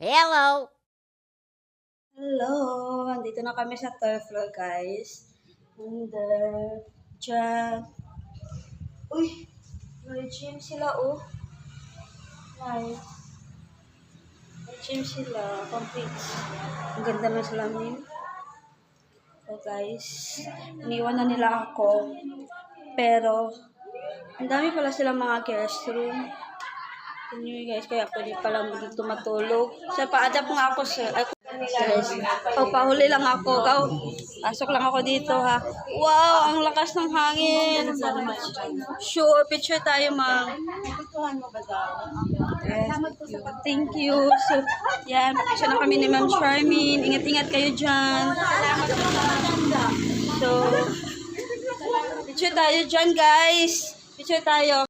Hello! Hello! Andito na kami sa third floor, guys. And dyan. Uy! May gym sila, oh. Nice. May gym sila. Complete. Ang ganda ng salamin. So, guys. Iniwan na nila ako. Pero, ang dami pala silang mga guest room. Yun guys, kaya pwede pala dito matulog. Sa pa-adapt nga ako sir. Ay, guys, pahuli lang ako. Pasok lang ako dito ha. Wow, ang lakas ng hangin. Sure, picture tayo ma'am. Yes, thank you. So, yan, picture na kami ni Ma'am Charmin. Ingat-ingat kayo dyan. So, picture tayo dyan guys. Picture tayo.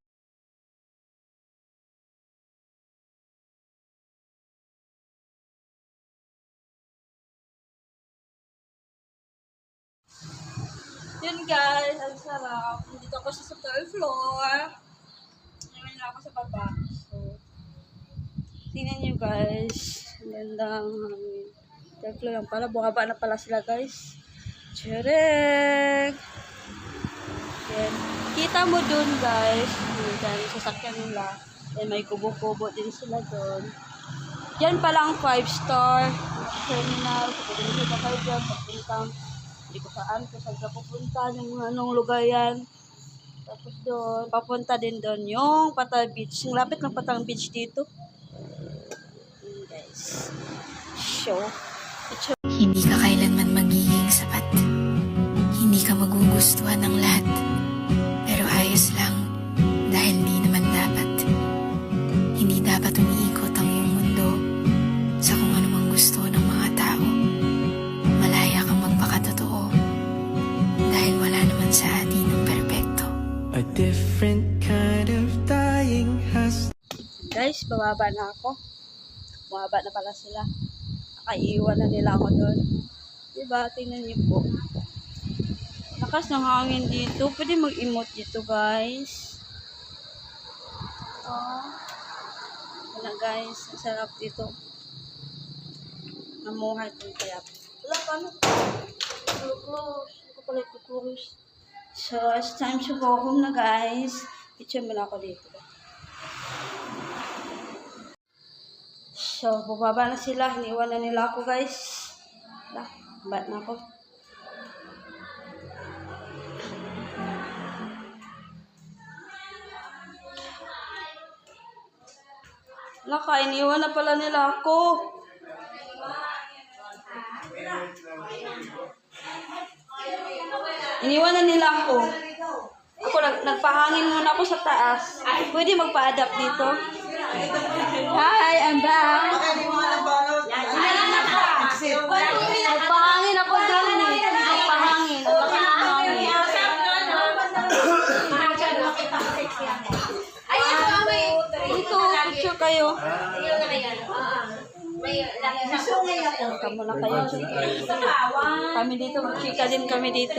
Yun guys, ang sarap. Dito ako sa third floor. Ngayon lang ako sa baba. So, tingnan nyo guys. Ang gandang third floor lang pala. Bumaba na pala sila guys. Tsurek! Yan. Kita mo dun guys. Yan, sasakyan nila. Yan, may kubo-kubo din sila dun. Yan palang 5-star terminal. Pwede nyo ba kayo dyan? Pagpuntang hindi ko saan kung saan ka pupunta, yung anong lugar yan. Tapos doon, papunta din doon yung Patay Beach. Yung lapit ng Patay Beach dito. Guys. Show. Hindi ka kailanman magiging sapat. Hindi ka magugustuhan ng lahat. Pero ayos lang, dahil di naman dapat. Hindi dapat umiikot ang iyong mundo sa kung ano mang gusto ng mga tao. Malaya kang magpakatotoo, dahil wala naman sa atin ang perpekto. A different kind of dying has. Guys, bababa na ako. Bumaba na pala sila. Nakaiiwan na nila ako doon. Diba? Tingnan niyo po. Lakas ng hangin dito. Pwede mag-emote dito, guys. Oh. Wala, guys. Ang sarap dito. Namuhay itong kaya. Wala, paano? Close. Hindi ko pala i-close. So, it's time to go home na, guys. Picture mo na ako dito. So, bubaba na sila. Hiniwan na nila ako, guys. Wala, bat na ako. Naka, iniwan na pala nila ako. Iniwan na nila ako. Ako, nagpahangin muna ako sa taas. Pwede magpa-adapt dito. Hi, I'm back. Nagpahangin ako doon eh. Nagpahangin. Ang laki ng hangin. Ito, picture kayo. Kamu na kayo. Kami dito, magchika din kami dito.